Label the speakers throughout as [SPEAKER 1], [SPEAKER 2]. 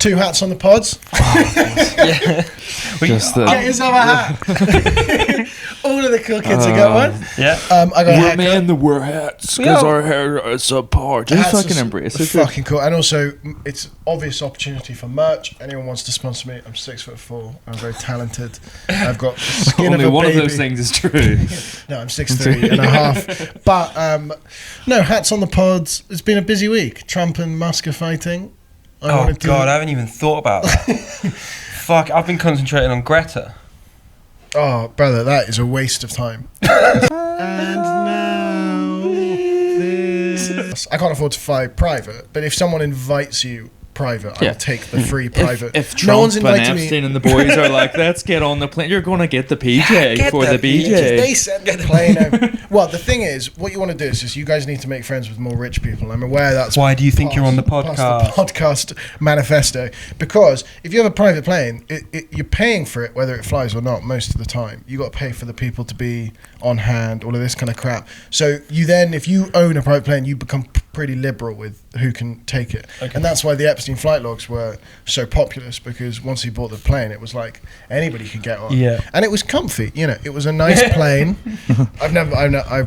[SPEAKER 1] 2 hats on the pods.
[SPEAKER 2] Yeah.
[SPEAKER 1] Get yourself a hat. All of the cool kids have got one.
[SPEAKER 2] Yeah.
[SPEAKER 1] I got a hat.
[SPEAKER 3] We're men that wear hats because our hair is subpar. Just fucking embrace it.
[SPEAKER 1] Fucking cool. And also, it's obvious opportunity for merch. Anyone wants to sponsor me? I'm 6'4". I'm very talented. I've got the skin
[SPEAKER 3] Only
[SPEAKER 1] of a
[SPEAKER 3] one
[SPEAKER 1] baby.
[SPEAKER 3] of those things is true.
[SPEAKER 1] No, I'm 6'3" and a half. But no, hats on the pods. It's been a busy week. Trump and Musk are fighting.
[SPEAKER 2] Oh God, I haven't even thought about that. Fuck, I've been concentrating on Greta.
[SPEAKER 1] Oh, brother, that is a waste of time. And now this. I can't afford to fly private, but if someone invites you private, I'll take the free private.
[SPEAKER 3] If Trump and Epstein and the boys are like, let's get on the plane, you're going to get the PJ for the BJ.
[SPEAKER 1] They said get the plane over. Well, the thing is, what you want to do is just you guys need to make friends with more rich people. I'm aware that's
[SPEAKER 2] why do you think you're on the podcast?
[SPEAKER 1] The podcast manifesto. Because if you have a private plane, you're paying for it whether it flies or not most of the time. You got to pay for the people to be on hand, all of this kind of crap. So you then, if you own a private plane, you become pretty liberal with who can take it. Okay. And that's why the Epstein flight logs were so populous, because once he bought the plane, it was like anybody could get on.
[SPEAKER 2] Yeah.
[SPEAKER 1] And it was comfy, you know, it was a nice plane.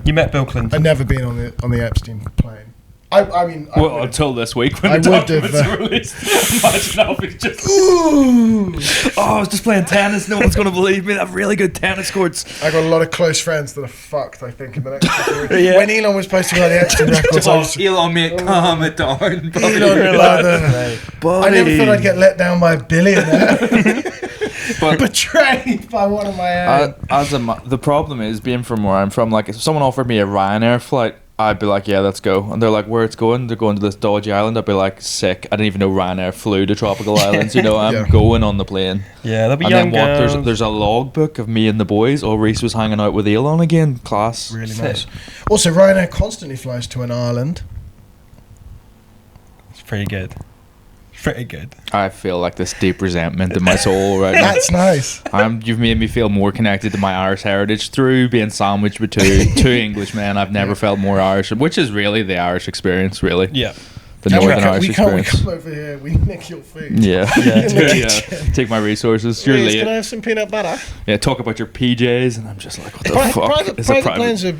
[SPEAKER 2] You met Bill Clinton.
[SPEAKER 1] I've never been on the Epstein plane. I mean,
[SPEAKER 3] until this week when the documents were released. Imagine Alfie just. Ooh! Oh, I was just playing tennis. No one's going to believe me. I have really good tennis courts.
[SPEAKER 1] I got a lot of close friends that are fuced, I think, in the next couple of weeks. Yeah. When Elon was posting about the Epstein records,
[SPEAKER 3] Elon, mate, calm it down.
[SPEAKER 1] Elon, I never thought I'd get let down by a billionaire. But betrayed by one of my own.
[SPEAKER 3] The problem is, being from where I'm from, like if someone offered me a Ryanair flight, I'd be like, yeah, let's go. And they're like, where it's going? They're going to this dodgy island. I'd be like, sick. I didn't even know Ryanair flew to tropical islands. You know, I'm going on the plane.
[SPEAKER 2] Yeah, that'll be
[SPEAKER 3] and
[SPEAKER 2] young
[SPEAKER 3] then there's a logbook of me and the boys. Oh, Reece was hanging out with Elon again. Class.
[SPEAKER 1] Really nice. Also, Ryanair constantly flies to an island.
[SPEAKER 2] It's pretty good. Pretty good.
[SPEAKER 3] I feel like this deep resentment in my soul right now.
[SPEAKER 1] That's nice.
[SPEAKER 3] You've made me feel more connected to my Irish heritage through being sandwiched with two English men. I've never felt more Irish, which is really the Irish experience, really.
[SPEAKER 2] Yeah.
[SPEAKER 3] The Northern Irish experience.
[SPEAKER 1] We come over here, we nick your food.
[SPEAKER 3] Yeah. Take my resources. You're late.
[SPEAKER 1] Can I have some peanut butter?
[SPEAKER 3] Yeah, talk about your PJs, and I'm just like, what the fuck?
[SPEAKER 1] Private planes are...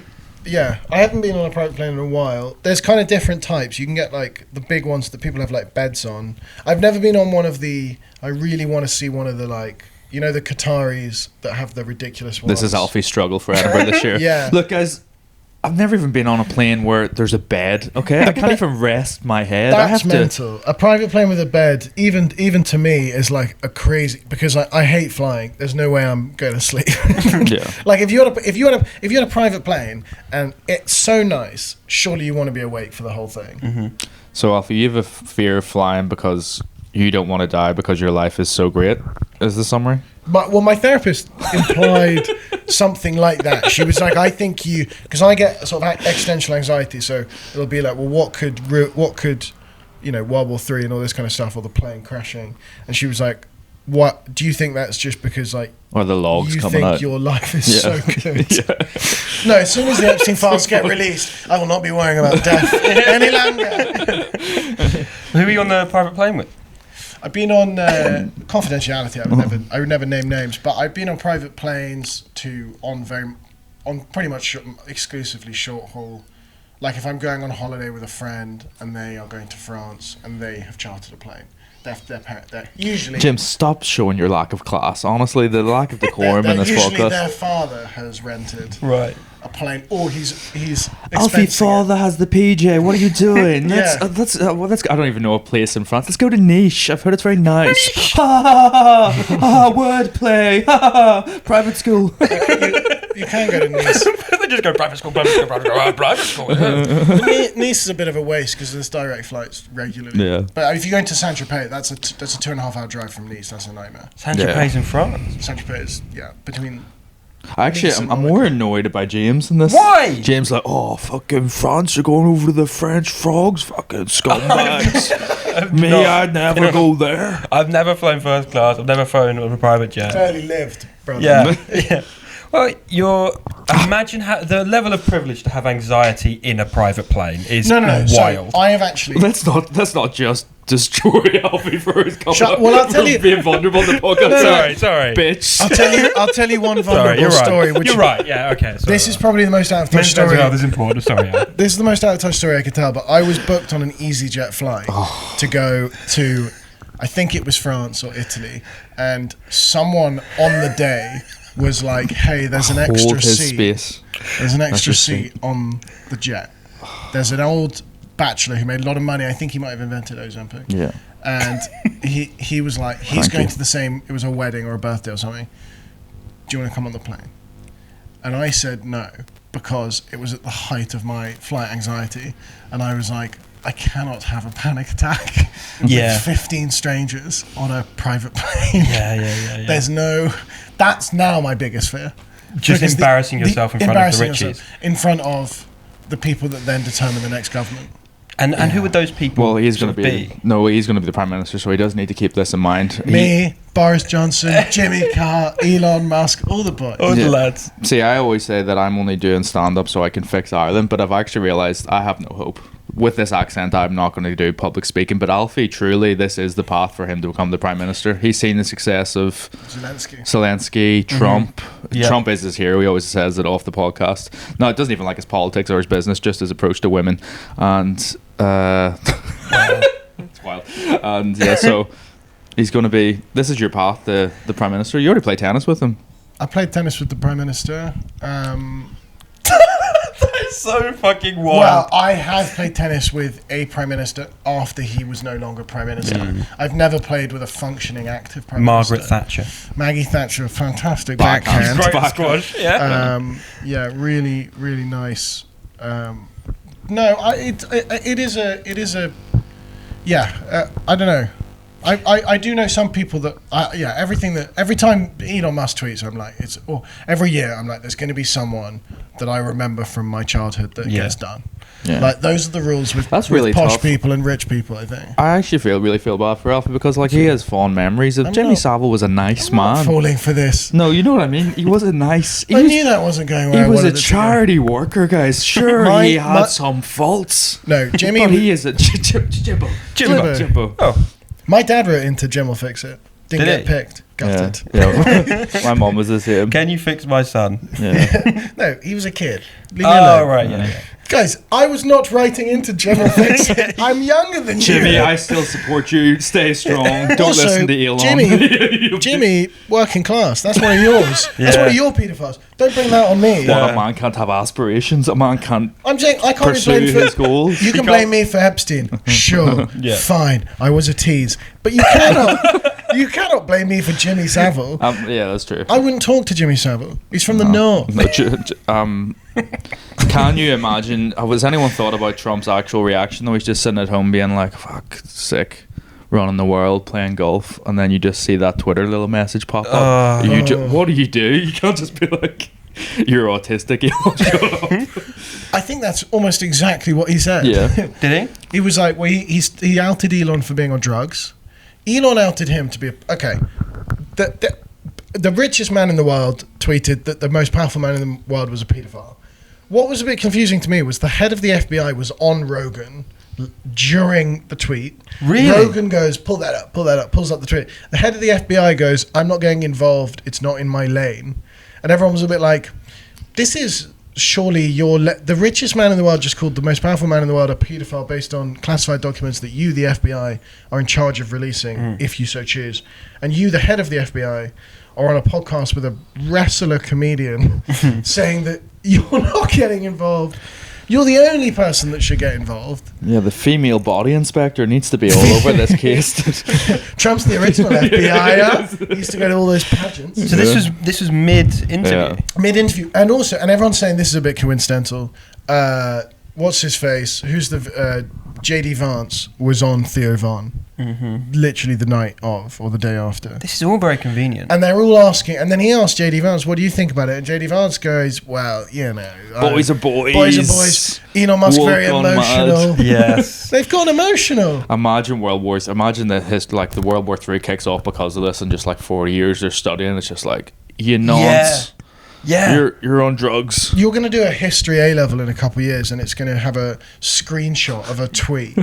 [SPEAKER 1] Yeah, I haven't been on a private plane in a while. There's kind of different types. You can get like the big ones that people have like beds on. I've never been on one of the... I really want to see one of the like... You know the Qataris that have the ridiculous ones?
[SPEAKER 3] This is Alfie's struggle for Edinburgh this year.
[SPEAKER 1] Yeah.
[SPEAKER 3] Look, guys, I've never even been on a plane where there's a bed, okay? I can't even rest my head.
[SPEAKER 1] That's mental. A private plane with a bed, even to me, is like a crazy... Because I hate flying. There's no way I'm going to sleep.
[SPEAKER 3] Yeah.
[SPEAKER 1] Like if you had a private plane and it's so nice, surely you want to be awake for the whole thing.
[SPEAKER 2] Mm-hmm.
[SPEAKER 3] So, Alfie, you have a fear of flying because you don't want to die because your life is so great, is the summary?
[SPEAKER 1] My therapist implied something like that. She was like, I think you... Because I get sort of existential anxiety, so it'll be like, well, what could you know, World War III and all this kind of stuff, or the plane crashing. And she was like, what... Do you think that's just because, like...
[SPEAKER 3] Or the logs
[SPEAKER 1] you
[SPEAKER 3] coming
[SPEAKER 1] think
[SPEAKER 3] out.
[SPEAKER 1] your life is so good?
[SPEAKER 3] Yeah.
[SPEAKER 1] No, as soon as the Epstein files get released, I will not be worrying about death any longer.
[SPEAKER 2] Who are you on the private plane with?
[SPEAKER 1] I've been on confidentiality. I would never name names, but I've been on private planes on pretty much exclusively short haul. Like if I'm going on holiday with a friend and they are going to France and they have chartered a plane, they're usually...
[SPEAKER 3] Jim, stop showing your lack of class. Honestly, the lack of decorum in this
[SPEAKER 1] usually
[SPEAKER 3] podcast.
[SPEAKER 1] Their father has rented a plane, or he's
[SPEAKER 3] Alfie, father has the PJ. What are you doing?
[SPEAKER 1] Yeah.
[SPEAKER 3] Let's I don't even know a place in France. Let's go to Nice. I've heard it's very nice. Wordplay. Private school.
[SPEAKER 1] You can go to Nice.
[SPEAKER 2] They just go private school. Private school.
[SPEAKER 1] Nice is a bit of a waste because there's direct flights regularly.
[SPEAKER 3] Yeah.
[SPEAKER 1] But if you're going to Saint-Tropez, that's a 2.5 hour drive from Nice. That's a nightmare.
[SPEAKER 2] Saint-Tropez in France.
[SPEAKER 1] Saint-Tropez is, between...
[SPEAKER 3] Actually, I'm more annoyed by James in this.
[SPEAKER 2] Why?
[SPEAKER 3] James like, oh, fucking France, you're going over to the French frogs, fucking scumbags. Me, I'd never go there.
[SPEAKER 2] I've never flown first class. I've never flown on a private jet.
[SPEAKER 1] Barely lived, brother.
[SPEAKER 2] Yeah. Well, imagine how the level of privilege to have anxiety in a private plane is wild.
[SPEAKER 1] So I have actually.
[SPEAKER 3] Let's not just destroy Alfie for his comment.
[SPEAKER 1] Well, I'll tell you.
[SPEAKER 3] Being vulnerable in the podcast.
[SPEAKER 2] Sorry,
[SPEAKER 3] bitch.
[SPEAKER 1] I'll tell you one vulnerable story.
[SPEAKER 2] You're right. Yeah. Okay. Sorry.
[SPEAKER 1] This is probably the most out of touch story.
[SPEAKER 2] This is important. Sorry. Yeah.
[SPEAKER 1] This is the most out of touch story I could tell. But I was booked on an EasyJet flight to go to, I think it was France or Italy, and someone on the day was like, "Hey, there's an extra seat.
[SPEAKER 3] Space.
[SPEAKER 1] There's an extra seat on the jet. There's an old bachelor who made a lot of money. I think he might have invented Ozempic.
[SPEAKER 3] Yeah.
[SPEAKER 1] And he was like, he's going to the same. It was a wedding or a birthday or something. Do you want to come on the plane?" And I said no, because it was at the height of my flight anxiety, and I was like, I cannot have a panic attack with 15 strangers on a private plane.
[SPEAKER 2] Yeah.
[SPEAKER 1] There's no. That's now my biggest fear.
[SPEAKER 2] Just
[SPEAKER 1] Because
[SPEAKER 2] embarrassing yourself in front of the richies.
[SPEAKER 1] In front of the people that then determine the next government.
[SPEAKER 2] And who would those people?
[SPEAKER 3] Well, he's going to be. No, he's going to be the prime minister, so he does need to keep this in mind.
[SPEAKER 1] Me, Boris Johnson, Jimmy Carr, Elon Musk, all the boys.
[SPEAKER 2] All the lads.
[SPEAKER 3] See, I always say that I'm only doing stand-up so I can fix Ireland, but I've actually realised I have no hope. With this accent, I'm not going to do public speaking, but Alfie, truly, this is the path for him to become the prime minister. He's seen the success of Zelensky, Trump.
[SPEAKER 1] Mm-hmm.
[SPEAKER 3] Trump is his hero. He always says it off the podcast. No, it doesn't even like his politics or his business, just his approach to women. And it's wild. And yeah, so he's going to be. This is your path, the prime minister. You already play tennis with him.
[SPEAKER 1] I played tennis with the prime minister.
[SPEAKER 2] That's so fucking wild.
[SPEAKER 1] Well, I have played tennis with a prime minister after he was no longer prime minister. I've never played with a functioning active prime minister.
[SPEAKER 2] Margaret Thatcher.
[SPEAKER 1] Maggie Thatcher, a fantastic backhand.
[SPEAKER 2] Great squash. Yeah.
[SPEAKER 1] Yeah, really, really nice. It is a. Yeah, I don't know. I do know some people that every time Elon Musk tweets, I'm like, every year I'm like, there's going to be someone that I remember from my childhood that gets done. Yeah. Like those are the rules with posh
[SPEAKER 3] tough.
[SPEAKER 1] People and rich people, I think.
[SPEAKER 3] I actually really feel bad for Alfie because he has fond memories of Jimmy Savile was a nice man.
[SPEAKER 1] I'm falling for this.
[SPEAKER 3] No, you know what I mean. He was a nice.
[SPEAKER 1] I knew that wasn't going where
[SPEAKER 3] he was a charity worker, guys. Sure, he had some faults.
[SPEAKER 1] No, Jimmy.
[SPEAKER 3] But he is a Jimbo.
[SPEAKER 2] Oh.
[SPEAKER 1] My dad wrote into Jim will fix it. Didn't get picked. Gutted.
[SPEAKER 3] Yeah. My mom was the same.
[SPEAKER 2] Can you fix my son?
[SPEAKER 1] Yeah. No, he was a kid. Leave me alone.
[SPEAKER 2] Oh, right, yeah.
[SPEAKER 1] Guys, I was not writing into Jim will fix it. I'm younger than
[SPEAKER 3] Jimmy,
[SPEAKER 1] you.
[SPEAKER 3] I still support you. Stay strong. Don't
[SPEAKER 1] also,
[SPEAKER 3] listen to Elon.
[SPEAKER 1] Jimmy, working class. That's one of yours. That's one of your pedophiles. Don't bring that on me.
[SPEAKER 3] Well, a man can't have aspirations. A man can't.
[SPEAKER 1] I'm saying I can't
[SPEAKER 3] pursue
[SPEAKER 1] be
[SPEAKER 3] his goals.
[SPEAKER 1] You can blame me for Epstein. Sure, fine. I was a tease, but you cannot. You cannot blame me for Jimmy Savile.
[SPEAKER 3] Yeah, that's true.
[SPEAKER 1] I wouldn't talk to Jimmy Savile. He's from the north.
[SPEAKER 3] No, can you imagine? Has anyone thought about Trump's actual reaction? Though he's just sitting at home being like, "Fuck, sick." Running the world, playing golf, and then you just see that Twitter little message pop up. What do? You can't just be like, "You're autistic."
[SPEAKER 1] I think that's almost exactly what he said.
[SPEAKER 3] Yeah.
[SPEAKER 2] Did he?
[SPEAKER 1] He was like, well, he outed Elon for being on drugs. Elon outed him to be the richest man in the world tweeted that the most powerful man in the world was a paedophile. What was a bit confusing to me was the head of the FBI was on Rogan during the tweet.
[SPEAKER 2] Really?
[SPEAKER 1] Rogan goes, pull that up, pulls up the tweet. The head of the FBI goes, I'm not getting involved, it's not in my lane. And everyone was a bit like, this is surely the richest man in the world just called the most powerful man in the world a paedophile based on classified documents that you, the FBI, are in charge of releasing if you so choose. And you, the head of the FBI, are on a podcast with a wrestler comedian saying that you're not getting involved. You're the only person that should get involved.
[SPEAKER 3] Yeah, the female body inspector needs to be all over this case.
[SPEAKER 1] Trump's the original FBI. He used to go to all those pageants.
[SPEAKER 2] So this was mid-interview?
[SPEAKER 3] Yeah.
[SPEAKER 1] Mid-interview. And also, and everyone's saying this is a bit coincidental. What's his face? Who's the... J.D. Vance was on Theo Von. Literally the night of, or the day after.
[SPEAKER 2] This is all very convenient.
[SPEAKER 1] And they're all asking, and then he asked J.D. Vance, what do you think about it? And J.D. Vance goes, well, you know.
[SPEAKER 3] Boys are boys.
[SPEAKER 1] Boys are boys. Elon Musk very emotional.
[SPEAKER 2] Yes.
[SPEAKER 1] They've gone emotional.
[SPEAKER 3] Imagine World Wars. Imagine that the World War III kicks off because of this, and just like 40 years they're studying. It's just like, you nonce.
[SPEAKER 2] Yeah.
[SPEAKER 3] You're on drugs.
[SPEAKER 1] You're going to do a history A-level in a couple of years, and it's going to have a screenshot of a tweet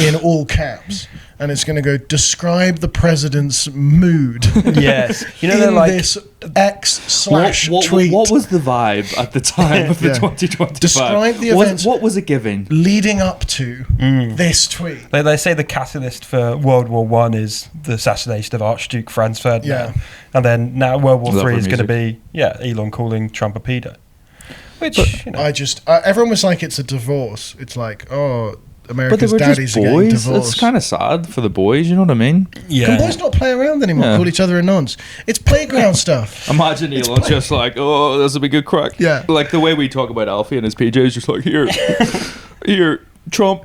[SPEAKER 1] in all caps, and it's going to go, describe the president's mood.
[SPEAKER 2] Yes. You know,
[SPEAKER 1] in
[SPEAKER 2] they're like,
[SPEAKER 1] this X/tweet.
[SPEAKER 3] What was the vibe at the time of the 2025?
[SPEAKER 1] Describe the events
[SPEAKER 3] What was it giving?
[SPEAKER 1] leading up to this tweet.
[SPEAKER 2] they say the catalyst for World War One is the assassination of Archduke Franz Ferdinand.
[SPEAKER 1] Yeah.
[SPEAKER 2] And then now World War
[SPEAKER 3] Love
[SPEAKER 2] Three
[SPEAKER 3] her
[SPEAKER 2] is going to
[SPEAKER 3] music.
[SPEAKER 2] be, Elon calling Trump a pedo. Which, you know.
[SPEAKER 1] I just everyone was like, it's a divorce. It's like, oh,
[SPEAKER 3] But
[SPEAKER 1] America's
[SPEAKER 3] they were
[SPEAKER 1] daddies
[SPEAKER 3] just
[SPEAKER 1] are getting
[SPEAKER 3] boys.
[SPEAKER 1] divorced.
[SPEAKER 3] It's kind of sad for the boys. You know what I mean?
[SPEAKER 1] Can boys not play around anymore?
[SPEAKER 3] Yeah.
[SPEAKER 1] Call each other a nonce. It's playground stuff.
[SPEAKER 3] Imagine Elon's just like, oh, this will be good crack.
[SPEAKER 1] Yeah.
[SPEAKER 3] Like the way we talk about Alfie and his PJs, just like, here, Trump.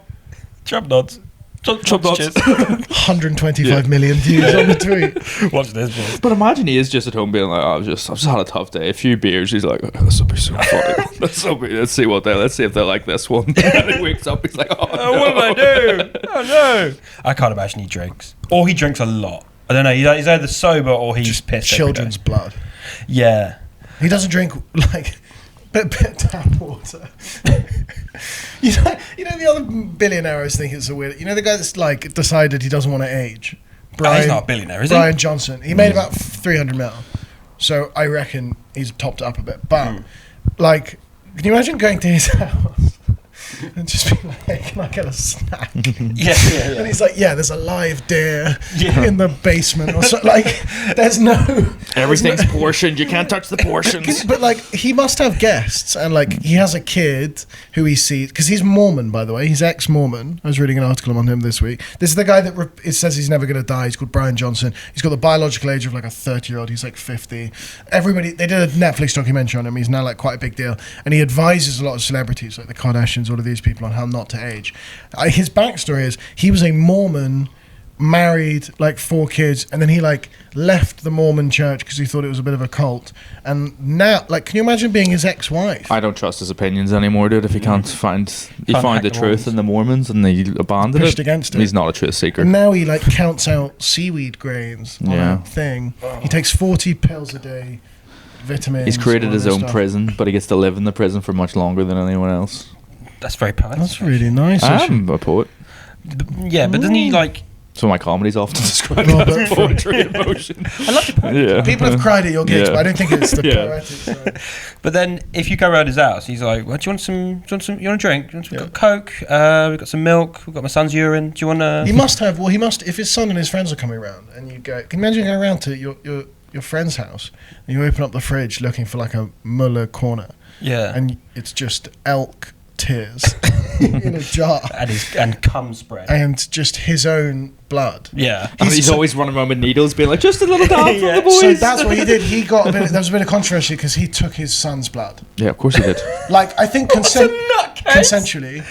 [SPEAKER 2] Trump nods.
[SPEAKER 3] Trump nods.
[SPEAKER 2] cheers.
[SPEAKER 1] 125 million views on the tweet.
[SPEAKER 2] Watch this, boys.
[SPEAKER 3] But imagine he is just at home being like, I've just had a tough day, a few beers. He's like, oh, this will be so funny. Let's see if they like this one. And he wakes up, he's like, oh, no.
[SPEAKER 2] What do I do? Oh no! I can't imagine he drinks, or he drinks a lot. I don't know. He's either sober or he's pissed.
[SPEAKER 1] Children's blood.
[SPEAKER 2] Yeah.
[SPEAKER 1] He doesn't drink like bit tap water. you know the other billionaire I was thinking it's a weird. You know the guy that's like decided he doesn't want to age.
[SPEAKER 2] He's not a billionaire, is
[SPEAKER 1] Brian
[SPEAKER 2] he?
[SPEAKER 1] Johnson. He made about 300 mil. So I reckon he's topped it up a bit. But like, can you imagine going to his house and just being like, hey, can I get a snack?
[SPEAKER 2] Yeah.
[SPEAKER 1] And he's like, yeah, there's a live deer
[SPEAKER 2] Yeah.
[SPEAKER 1] in the basement or something. Like, there's no...
[SPEAKER 3] Everything's portioned. You can't touch the portions.
[SPEAKER 1] But like, he must have guests, and like, he has a kid who he sees, because he's Mormon, by the way. He's ex-Mormon. I was reading an article on him this week. This is the guy that it says he's never going to die. He's called Brian Johnson. He's got the biological age of like a 30-year-old. He's like 50. Everybody, they did a Netflix documentary on him. He's now like quite a big deal, and he advises a lot of celebrities, like the Kardashians, all of these people, on how not to age. His backstory is he was a Mormon, married, like 4 kids, and then he like left the Mormon church because he thought it was a bit of a cult. And now, like, can you imagine being his ex-wife?
[SPEAKER 3] I don't trust his opinions anymore, dude. If he can't find
[SPEAKER 2] Can't
[SPEAKER 3] found
[SPEAKER 2] hack
[SPEAKER 3] the
[SPEAKER 2] the
[SPEAKER 3] truth
[SPEAKER 2] Mormons.
[SPEAKER 3] in the Mormons and they abandoned
[SPEAKER 1] Pushed
[SPEAKER 3] it,
[SPEAKER 1] against it.
[SPEAKER 3] he's not a truth seeker.
[SPEAKER 1] And now he like counts out seaweed grains on
[SPEAKER 3] Yeah.
[SPEAKER 1] a thing. He takes 40 pills a day, vitamins.
[SPEAKER 3] He's created
[SPEAKER 1] all
[SPEAKER 3] his
[SPEAKER 1] this
[SPEAKER 3] own
[SPEAKER 1] stuff.
[SPEAKER 3] prison, but he gets to live in the prison for much longer than anyone else.
[SPEAKER 2] That's very poetic.
[SPEAKER 1] That's really nice.
[SPEAKER 3] I'm a poet.
[SPEAKER 2] Yeah, but doesn't he like?
[SPEAKER 3] So my comedy's often described
[SPEAKER 1] Robert
[SPEAKER 3] as poetry in motion.
[SPEAKER 2] I love the poetry.
[SPEAKER 3] Yeah.
[SPEAKER 1] People have cried at your gigs,
[SPEAKER 3] Yeah.
[SPEAKER 1] but I don't think it's the
[SPEAKER 3] Yeah.
[SPEAKER 1] poetic side.
[SPEAKER 2] But then, if you go around his house, he's like, "Well, do you want some? You want a drink? Do you want some Coke? We've got some milk. We've got my son's urine. Do you want
[SPEAKER 1] He must have. Well, he must. If his son and his friends are coming around, and you go, can you imagine going around to your friend's house and you open up the fridge looking for like a Muller corner,
[SPEAKER 2] Yeah.
[SPEAKER 1] and it's just elk tears in a jar
[SPEAKER 2] and cum spread.
[SPEAKER 1] and just his own blood.
[SPEAKER 2] Yeah.
[SPEAKER 3] And he's always running around with needles, being like, just a little dab from the boys.
[SPEAKER 1] So that's what he did. He got there was a bit of controversy because he took his son's blood.
[SPEAKER 3] Yeah, of course he did.
[SPEAKER 1] Like I think consensually.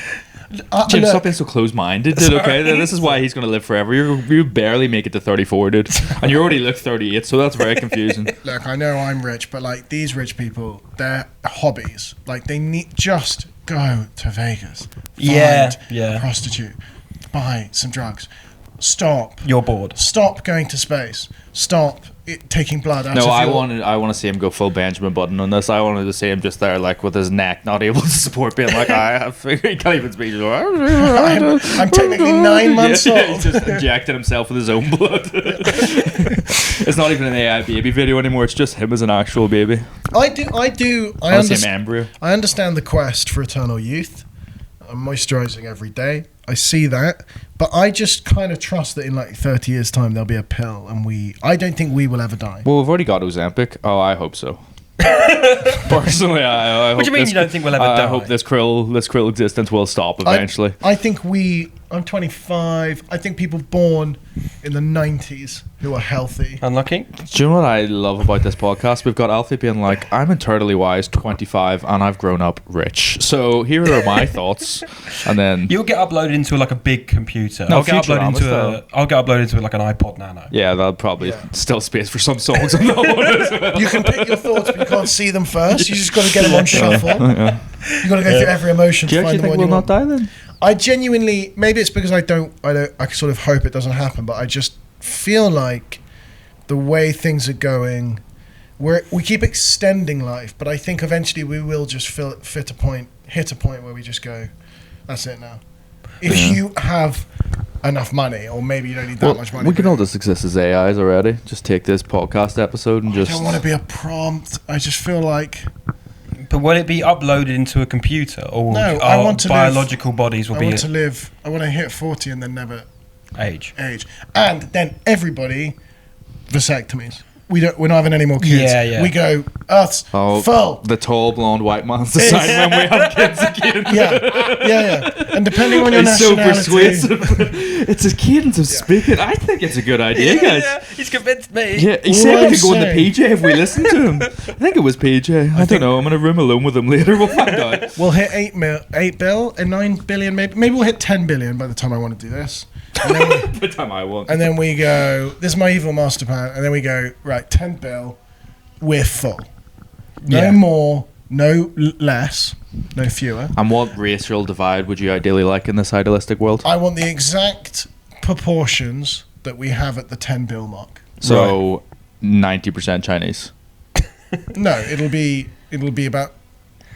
[SPEAKER 3] Jim,
[SPEAKER 1] Look,
[SPEAKER 3] stop being so close-minded, dude, okay? This is why he's going to live forever. You barely make it to 34, dude. And you already look 38, so that's very confusing.
[SPEAKER 1] look, I know I'm rich, but like these rich people, their hobbies, like they need just go to Vegas, find a prostitute, buy some drugs, stop.
[SPEAKER 2] You're bored.
[SPEAKER 1] Stop going to space. Stop taking blood out
[SPEAKER 3] No,
[SPEAKER 1] of
[SPEAKER 3] I
[SPEAKER 1] your...
[SPEAKER 3] want to see him go full Benjamin Button on this. I wanted to see him just there, like, with his neck not able to support being like, he can't even speak.
[SPEAKER 1] I'm technically 9 months old.
[SPEAKER 3] He's just injected himself with his own blood. It's not even an AI baby video anymore. It's just him as an actual baby.
[SPEAKER 1] I do.
[SPEAKER 3] I see him embryo.
[SPEAKER 1] I understand the quest for eternal youth. I'm moisturizing every day. I see that, but I just kind of trust that in like 30 years' time there'll be a pill, and I don't think we will ever die.
[SPEAKER 3] Well, we've already got Ozempic. Oh, I hope so. Personally, I hope
[SPEAKER 2] What do you mean you don't think we'll ever die?
[SPEAKER 3] I hope this krill existence will stop eventually.
[SPEAKER 1] I think I'm 25. I think people born in the 90s who are healthy.
[SPEAKER 2] Unlucky.
[SPEAKER 3] Do you know what I love about this podcast? We've got Alfie being like, I'm eternally wise, 25, and I've grown up rich. So here are my thoughts. And then
[SPEAKER 2] You'll get uploaded into like a big computer.
[SPEAKER 3] No,
[SPEAKER 2] I'll get uploaded
[SPEAKER 3] Futurama
[SPEAKER 2] into like an iPod Nano.
[SPEAKER 3] yeah, that'll probably still space for some songs on that one as well.
[SPEAKER 1] You can pick your thoughts, but you can't see them first. You just got to get them on shuffle.
[SPEAKER 3] Yeah.
[SPEAKER 1] You got to go through every emotion
[SPEAKER 3] Do you
[SPEAKER 1] to
[SPEAKER 3] actually
[SPEAKER 1] find the
[SPEAKER 3] think
[SPEAKER 1] one
[SPEAKER 3] we'll
[SPEAKER 1] you
[SPEAKER 3] not
[SPEAKER 1] want.
[SPEAKER 3] die then?
[SPEAKER 1] I genuinely, maybe it's because I sort of hope it doesn't happen, but I just feel like the way things are going, we keep extending life, but I think eventually we will just hit a point where we just go, that's it now. If you have enough money, or maybe you don't need that much money.
[SPEAKER 3] We can all just exist as AIs already. Just take this podcast episode and just...
[SPEAKER 1] I don't want to be a prompt. I just feel like...
[SPEAKER 2] But will it be uploaded into a computer, or
[SPEAKER 1] no, I want to
[SPEAKER 2] biological bodies will
[SPEAKER 1] I
[SPEAKER 2] be...
[SPEAKER 1] want to live. I want to hit 40 and then never...
[SPEAKER 2] Age.
[SPEAKER 1] And then everybody... vasectomies. We're not having any more kids.
[SPEAKER 2] Yeah.
[SPEAKER 1] We go, Earth's full.
[SPEAKER 3] The tall, blonde, white man's deciding when we have kids again.
[SPEAKER 1] Yeah. And depending on your nationality...
[SPEAKER 3] so persuasive. It's a cadence of speaking. I think it's a good idea, guys.
[SPEAKER 2] Yeah, he's convinced me.
[SPEAKER 3] Yeah, he said we could go into PJ if we listen to him. I think it was PJ. I don't know. I'm in a room alone with him later. We'll find out.
[SPEAKER 1] We'll hit 8 bill and 9 billion maybe. Maybe we'll hit 10 billion by the time I want to do this. And then
[SPEAKER 3] By the time I want.
[SPEAKER 1] And then we go, this is my evil master plan. And then we go, right, 10 bill, we're full. No more, no less, no fewer.
[SPEAKER 3] And what racial divide would you ideally like in this idealistic world?
[SPEAKER 1] I want the exact proportions that we have at the 10 bill mark.
[SPEAKER 3] So, 90% Chinese.
[SPEAKER 1] No, it'll be about